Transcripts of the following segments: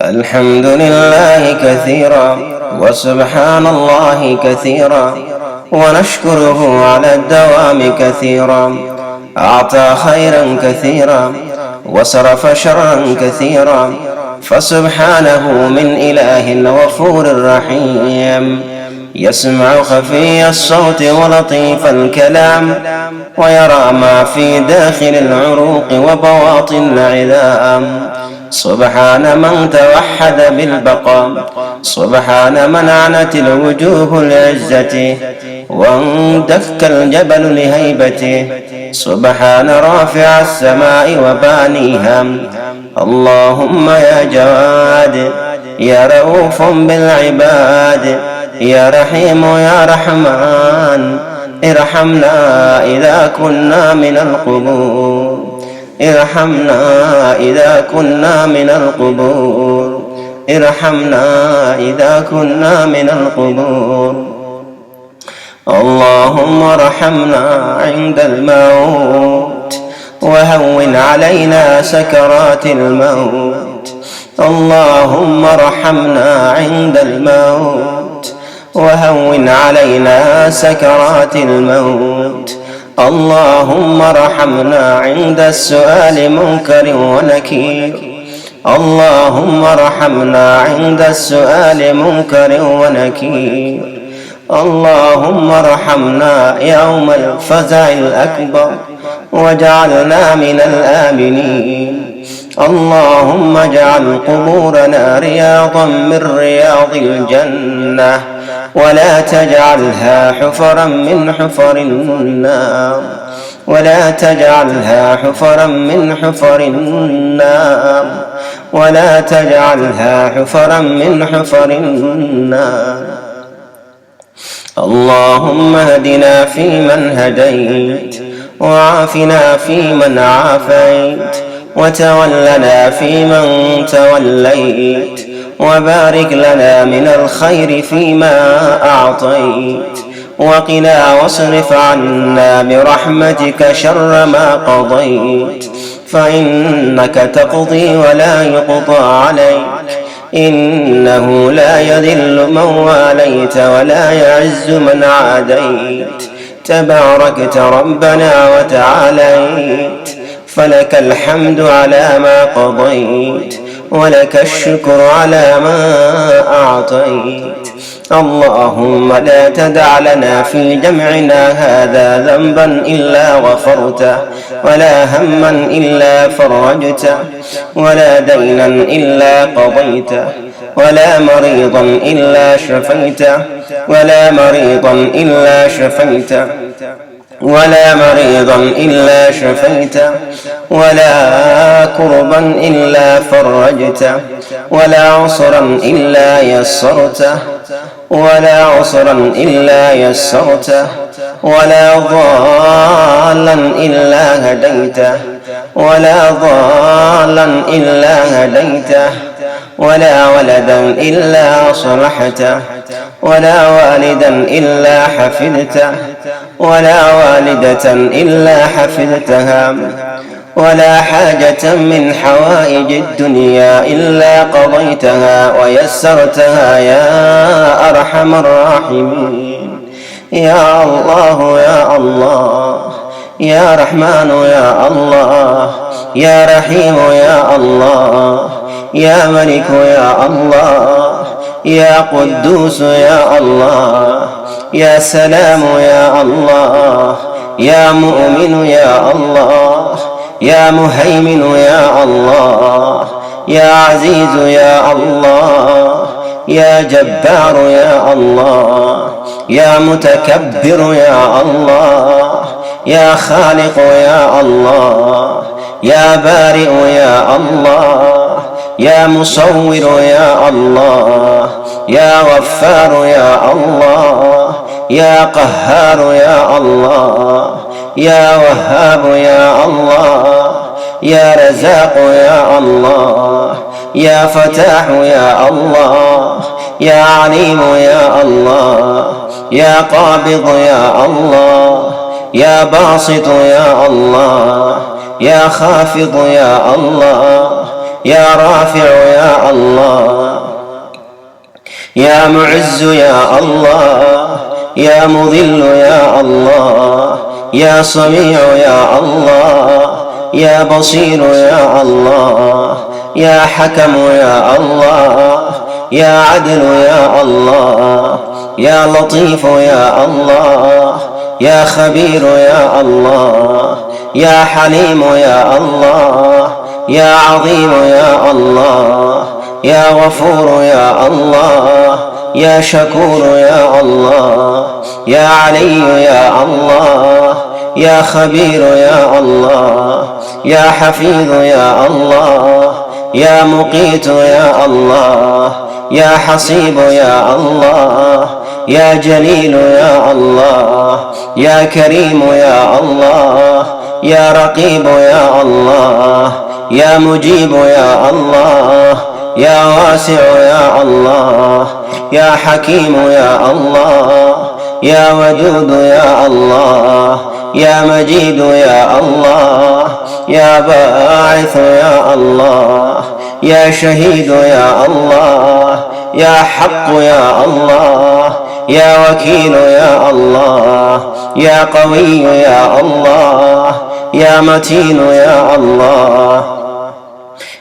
الحمد لله كثيرا وسبحان الله كثيرا ونشكره على الدوام كثيرا. أعطى خيرا كثيرا وصرف شرا كثيرا، فسبحانه من إله غفور رحيم، يسمع خفي الصوت ولطيف الكلام، ويرى ما في داخل العروق وبواطن العظام. سبحان من توحد بالبقاء، سبحان من عنت الوجوه لعزته واندك الجبل لهيبته، سبحان رافع السماء وبانيها. اللهم يا جواد يا رؤوف بالعباد يا رحيم يا رحمن، ارحمنا إذا كنا من القبور، ارحمنا إذا كنا من القبور، ارحمنا إذا كنا من القبور. اللهم ارحمنا عند الموت وهون علينا سكرات الموت. اللهم ارحمنا عند الموت وهون علينا سكرات الموت. اللهم ارحمنا عند السؤال منكر ونكير. اللهم ارحمنا عند السؤال منكر ونكير. اللهم ارحمنا يوم الفزع الأكبر واجعلنا من الآمنين. اللهم اجعل قبورنا رياضا من رياض الجنة، ولا تجعلها حفرا من حفر النار، ولا تجعلها حفرا من حفر النار، ولا تجعلها حفرا من حفر النار. اللهم اهدنا فيمن هديت، وعافنا فيمن عافيت، وتولنا فيمن توليت، وبارك لنا من الخير فيما أعطيت، وقنا واصرف عنا برحمتك شر ما قضيت، فإنك تقضي ولا يقضى عليك، إنه لا يذل من واليت ولا يعز من عاديت، تباركت ربنا وتعاليت، فلك الحمد على ما قضيت، ولك الشكر على ما أعطيت. اللهم لا تدع لنا في جمعنا هذا ذنبا إلا غفرته، ولا هما إلا فرجته، ولا دينا إلا قضيته، ولا مريضا إلا شفيته، ولا مريضا إلا شفيته، ولا مريضا إلا شفيته، ولا كربا إلا فرجته، ولا عسرا إلا يسرته، ولا عسرا إلا يسرته، ولا ضالا إلا هديته، ولا ضالا إلا هديته، ولا ولدا إلا أصلحته، ولا والدا إلا حفظته، ولا والدة إلا حفظتها، ولا حاجة من حوائج الدنيا إلا قضيتها ويسرتها يا أرحم الراحمين. يا الله يا الله، يا رحمن يا الله، يا رحيم يا الله، يا ملك يا الله، يا قدوس يا الله، يا سلام يا الله، يا مؤمن يا الله، يا مهيمن يا الله، يا عزيز يا الله، يا جبار يا الله، يا متكبر يا الله، يا خالق يا الله، يا بارئ يا الله، يا مصور يا الله، يا غفار يا الله، يا قهار يا الله، يا وهاب يا الله، يا رزاق يا الله، يا فتاح يا الله، يا عليم يا الله، يا قابض يا الله، يا باسط يا الله، يا خافض يا الله، يا رافع يا الله، يا معز يا الله، يا مذل يا الله، يا سميع يا الله، يا بصير يا الله، يا حكم يا الله، يا عدل يا الله، يا لطيف يا الله، يا خبير يا الله، يا حليم يا الله، يا عظيم يا الله، يا غفور يا الله، يا شكور يا الله، يا علي يا الله، يا خبير يا الله، يا حفيظ يا الله، يا مقيت يا الله، يا حصيب يا الله، يا جليل يا الله، يا كريم يا الله، يا رقيب يا الله، يا مجيب يا الله، يا واسع يا الله، يا حكيم يا الله، يا ودود يا الله، يا مجيد يا الله، يا باعث يا الله، يا شهيد يا الله، يا حق يا الله، يا وكيل يا الله، يا قوي يا الله، يا متين يا الله،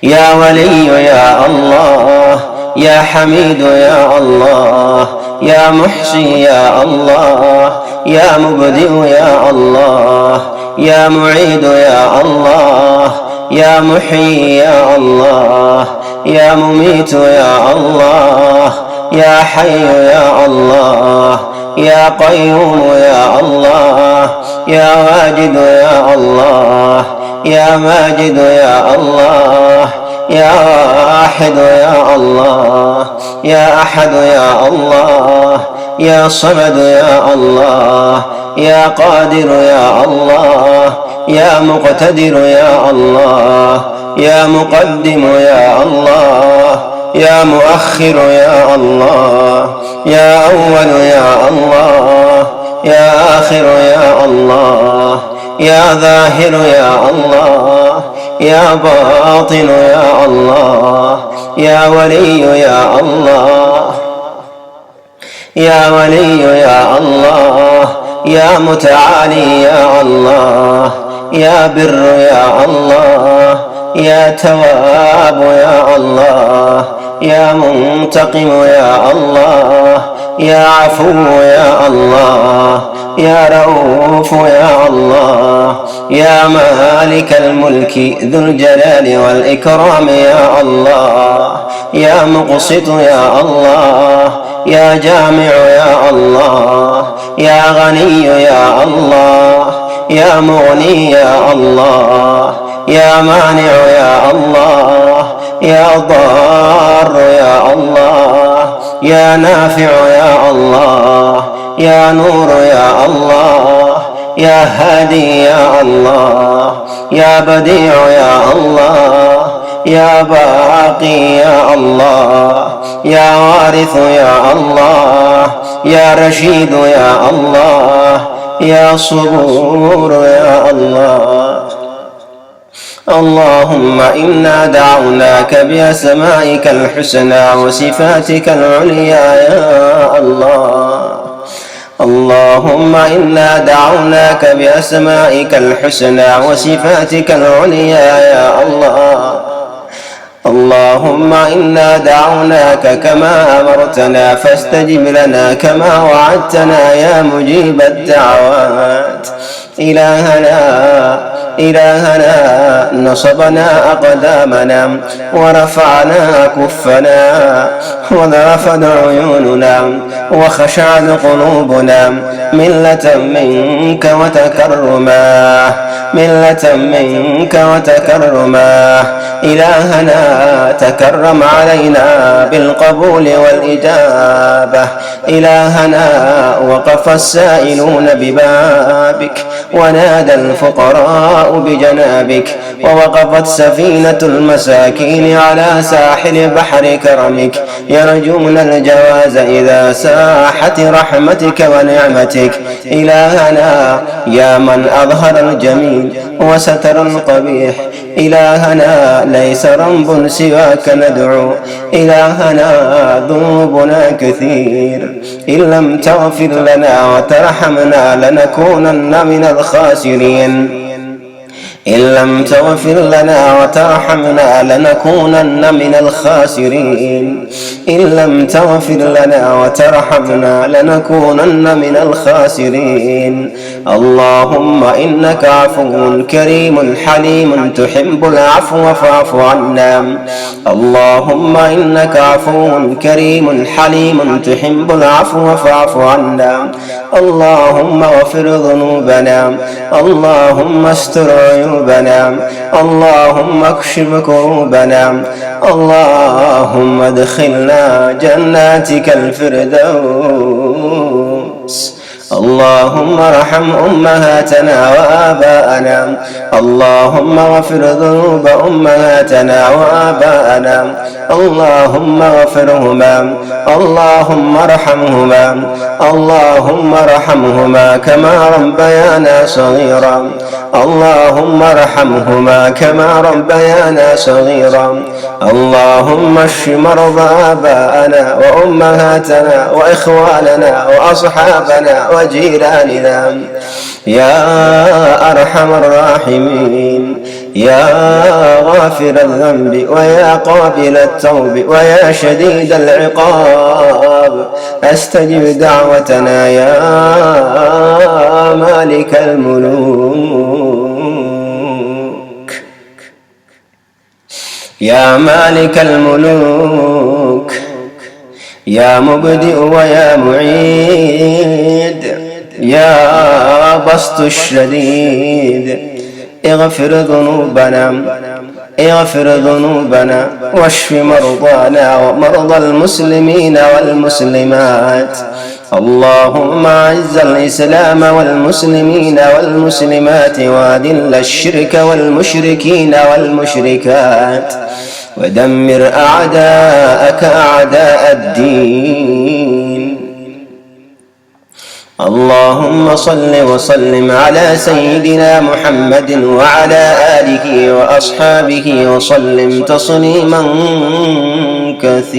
يا ولي يا الله، يا حميد يا الله، يا محصي يا الله، يا مبدئ يا الله، يا معيد يا الله، يا محيي يا الله، يا مميت يا الله، يا حي يا الله، يا قيوم يا الله، يا واجد يا الله، يا ماجد يا الله، يا واحد يا الله، يا أحد يا الله، يا صمد يا الله، يا قادر يا الله، يا مقتدر يا الله، يا مقدم يا الله، يا مؤخر يا الله، يا أول يا الله، يا آخر يا الله، يا ظاهر يا الله، يا باطن يا الله، يا ولي يا الله، يا ولي يا الله، يا متعالي يا الله، يا بر يا الله، يا تواب يا الله، يا منتقم يا الله، يا عفو يا الله، يا رؤوف يا الله، يا مالك الملك ذو الجلال والإكرام يا الله، يا مقسط يا الله، يا جامع يا الله، يا غني يا الله، يا مغني يا الله، يا مانع يا الله، يا ضار يا الله، يا نافع يا الله، يا نور يا الله، يا هادي يا الله، يا بديع يا الله، يا باقي يا الله، يا وارث يا الله، يا رشيد يا الله، يا صبور يا الله. اللهم إنا دعوناك بأسمائك الحسنى وصفاتك العليا يا الله. اللهم إنا دعوناك بأسمائك الحسنى وصفاتك العليا يا الله. اللهم إنا دعوناك كما أمرتنا فاستجب لنا كما وعدتنا يا مجيب الدعوات. إلهنا نصبنا أقدامنا ورفعنا كفنا وذرفت عيوننا وخشعت قلوبنا ملة منك وتكرما إلهنا تكرم علينا بالقبول والإجابة. إلهنا وقف السائلون ببابك ونادى الفقراء الفقراء بجنابك، ووقفت سفينة المساكين على ساحل بحر كرمك، يرجون الجواز إذا ساحت رحمتك ونعمتك. إلهنا يا من أظهر الجميل وستر القبيح، إلهنا ليس رب سواك ندعو، إلهنا ذنوبنا كثير، إن لم تغفر لنا وترحمنا لنكونن من الخاسرين، إن لم تغفر لنا وترحمنا لنكونن من الخاسرين، إن لم تغفر لنا وترحمنا لنكونن من الخاسرين. اللهم إنك عفو كريم حليم تحب العفو فاعف عنا. اللهم إنك عفو كريم حليم تحب العفو فاعف عنا. اللهم اغفر ذنوبنا، اللهم استر عيوبنا، اللهم اكشف كروبنا، اللهم ادخلنا جناتك الفردوس. اللهم ارحم أمهاتنا وآباءنا، اللهم اغفر ذنوب أمهاتنا وآباءنا، اللهم اغفرهما، اللهم ارحمهما، اللهم ارحمهما كما ربيانا صغيرا، اللهم ارحمهما كما ربيانا صغيرا. اللهم اشف مرضى آباءنا وأمهاتنا وإخواننا وأصحابنا وجيراننا يا أرحم الراحمين، يا غافر الذنب ويا قابل التوب ويا شديد العقاب، استجب دعوتنا يا مالك الملوك، يا مالك الملوك، يا مبدئ ويا معيد، يا بسط الشديد. اغفر ذنوبنا، اغفر ذنوبنا واشف مرضانا ومرضى المسلمين والمسلمات. اللهم اعز الإسلام والمسلمين والمسلمات، وأذل الشرك والمشركين والمشركات، ودمر أعداءك أعداء الدين. اللهم صل وسلم على سيدنا محمد وعلى آله وأصحابه وسلم تسليما كثيرا.